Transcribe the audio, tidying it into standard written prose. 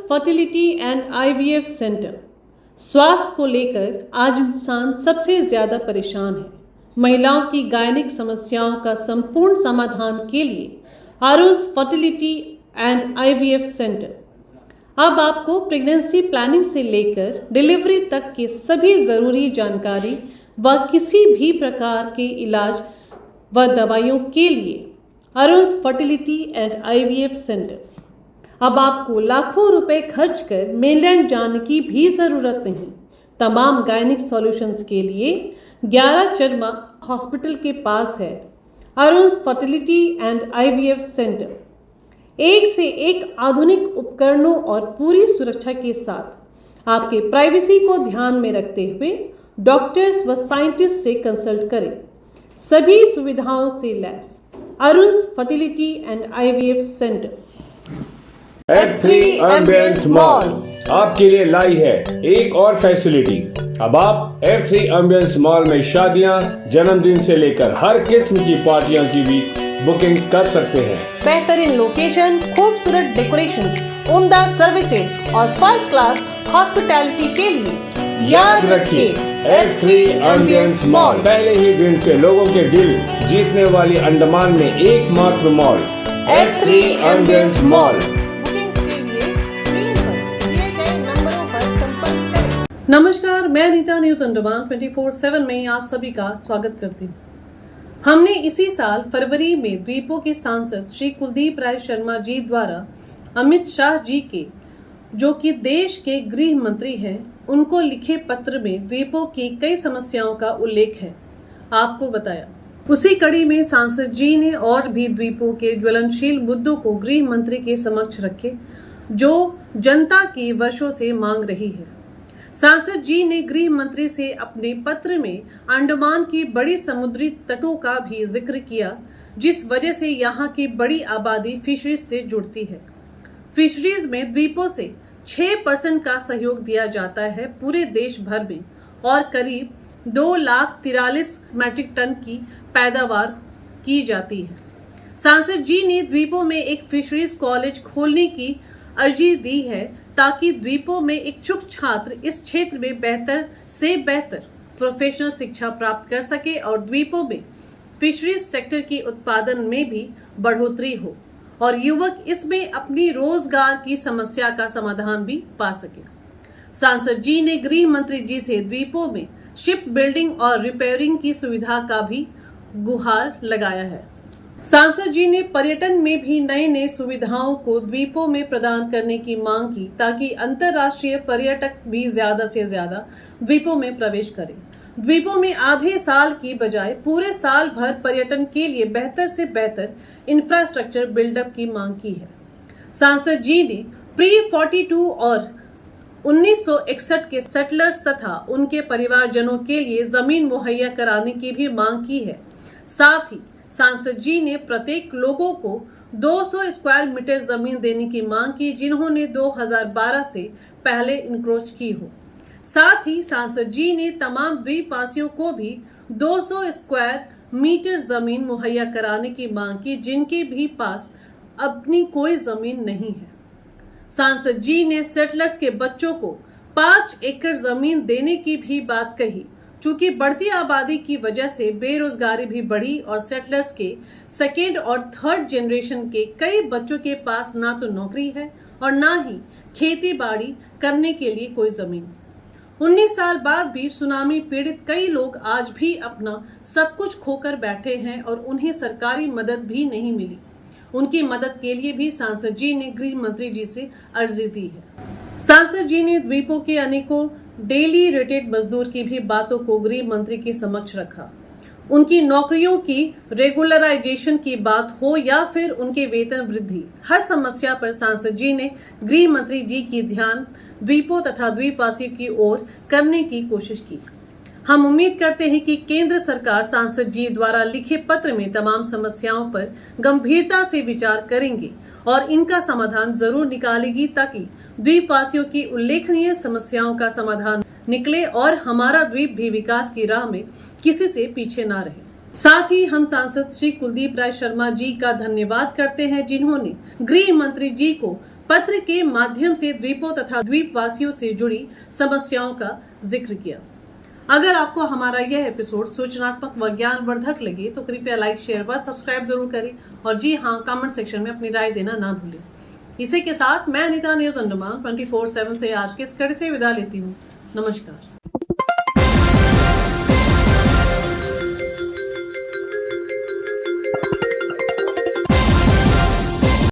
Fertility and IVF centre. स्वास्थ्य को लेकर आज इंसान सबसे ज़्यादा परेशान है। महिलाओं की गायनिक समस्याओं का संपूर्ण समाधान के लिए अरुण्स फर्टिलिटी एंड आईवीएफ सेंटर अब आपको प्रेगनेंसी प्लानिंग से लेकर डिलीवरी तक की सभी ज़रूरी जानकारी व किसी भी प्रकार के इलाज व दवाइयों के लिए अरुण्स फर्टिलिटी एंड आईवीएफ सेंटर। अब आपको लाखों रुपए खर्च कर मेनलैंड जाने की भी ज़रूरत नहीं। तमाम गायनिक सॉल्यूशंस के लिए 11 चरमा हॉस्पिटल के पास है अरुण्स फर्टिलिटी एंड आईवीएफ सेंटर। एक से एक आधुनिक उपकरणों और पूरी सुरक्षा के साथ आपके प्राइवेसी को ध्यान में रखते हुए डॉक्टर्स व साइंटिस्ट से कंसल्ट करें। सभी सुविधाओं से लैस Arun's Fertility and IVF Centre. F3 Ambience Mall आपके लिए लाई है एक और फैसिलिटी। अब आप F3 एम्बियंस मॉल में शादियां, जन्मदिन से लेकर हर किस्म की पार्टियों की भी बुकिंग कर सकते हैं। बेहतरीन लोकेशन, खूबसूरत डेकोरेशंस, उम्दा सर्विसेज और फर्स्ट क्लास हॉस्पिटैलिटी के लिए याद रखिए F3 एम्बियंस मॉल। पहले ही दिन से लोगों के दिल जीतने वाली अंडमान में एकमात्र मॉल F3 एम्बियंस मॉल। नमस्कार, मैं अनीता न्यूज अंडमान 24/7 में आप सभी का स्वागत करती हूँ। हमने इसी साल फरवरी में द्वीपों के सांसद श्री कुलदीप राय शर्मा जी द्वारा अमित शाह जी के, जो कि देश के गृह मंत्री हैं, उनको लिखे पत्र में द्वीपों की कई समस्याओं का उल्लेख है, आपको बताया। उसी कड़ी में सांसद जी ने और भी द्वीपों के ज्वलनशील मुद्दों को गृह मंत्री के समक्ष रखे, जो जनता की वर्षों से मांग रही है। सांसद जी ने गृह मंत्री से अपने पत्र में अंडमान की बड़ी समुद्री तटों का भी जिक्र किया, जिस वजह से यहाँ की बड़ी आबादी फिशरीज से जुड़ती है। फिशरीज में द्वीपों से 6% का सहयोग दिया जाता है पूरे देश भर में और करीब 2,43,000 मैट्रिक टन की पैदावार की जाती है। सांसद जी ने द्वीपों में एक फिशरीज कॉलेज खोलने की अर्जी दी है ताकि द्वीपों में इच्छुक छात्र इस क्षेत्र में बेहतर से बेहतर प्रोफेशनल शिक्षा प्राप्त कर सके और द्वीपों में फिशरीज सेक्टर की उत्पादन में भी बढ़ोतरी हो और युवक इसमें अपनी रोजगार की समस्या का समाधान भी पा सके। सांसद जी ने गृह मंत्री जी से द्वीपों में शिप बिल्डिंग और रिपेयरिंग की सुविधा का भी गुहार लगाया है। सांसद जी ने पर्यटन में भी नए नए सुविधाओं को द्वीपों में प्रदान करने की मांग की ताकि अंतर्राष्ट्रीय पर्यटक भी ज्यादा से ज्यादा द्वीपों में प्रवेश करें। द्वीपों में आधे साल की बजाय पूरे साल भर पर्यटन के लिए बेहतर से बेहतर इंफ्रास्ट्रक्चर बिल्डअप की मांग की है। सांसद जी ने प्री-42 और 1961 के सेटलर्स तथा उनके परिवारजनों के लिए जमीन मुहैया कराने की भी मांग की है। साथ ही सांसद जी ने प्रत्येक लोगों को 200 स्क्वायर मीटर जमीन देने की मांग की, जिन्होंने 2012 से पहले इंक्रोच की हो। साथ ही सांसद जी ने तमाम द्वीपवासियों को भी 200 स्क्वायर मीटर जमीन मुहैया कराने की मांग की, जिनके भी पास अपनी कोई जमीन नहीं है। सांसद जी ने सेटलर्स के बच्चों को 5 एकड़ जमीन देने की भी बात कही। चूंकि बढ़ती आबादी की वजह से बेरोजगारी भी बढ़ी और सेटलर्स के सेकेंड और थर्ड जनरेशन के कई बच्चों के पास ना तो नौकरी है और ना ही खेती बाड़ी करने के लिए कोई जमीन। 19 साल बाद भी सुनामी पीड़ित कई लोग आज भी अपना सब कुछ खोकर बैठे हैं और उन्हें सरकारी मदद भी नहीं मिली। उनकी मदद के लिए भी सांसद जी ने गृह मंत्री जी से अर्जी दी है। सांसद जी ने द्वीपों के अनेकों डेली रेटेड मजदूर की भी बातों को गृह मंत्री के समक्ष रखा। उनकी नौकरियों की रेगुलराइजेशन की बात हो या फिर उनके वेतन वृद्धि, हर समस्या पर सांसद जी ने गृह मंत्री जी की ध्यान द्वीपों तथा द्वीपवासियों की ओर करने की कोशिश की। हम उम्मीद करते हैं कि केंद्र सरकार सांसद जी द्वारा लिखे पत्र में तमाम समस्याओं पर गंभीरता से विचार करेंगे और इनका समाधान जरूर निकालेगी ताकि द्वीपवासियों की उल्लेखनीय समस्याओं का समाधान निकले और हमारा द्वीप भी विकास की राह में किसी से पीछे ना रहे। साथ ही हम सांसद श्री कुलदीप राय शर्मा जी का धन्यवाद करते हैं, जिन्होंने गृह मंत्री जी को पत्र के माध्यम से द्वीपों तथा द्वीपवासियों से जुड़ी समस्याओं का जिक्र किया। अगर आपको हमारा यह एपिसोड सूचनात्मक व ज्ञानवर्धक लगे तो कृपया लाइक, शेयर व सब्सक्राइब जरूर करें और जी हाँ, कमेंट सेक्शन में अपनी राय देना ना भूलें। इसी के साथ मैं अनीता न्यूज अंडमान 24/7 से आज के इस कड़ी से विदा लेती हूँ। नमस्कार।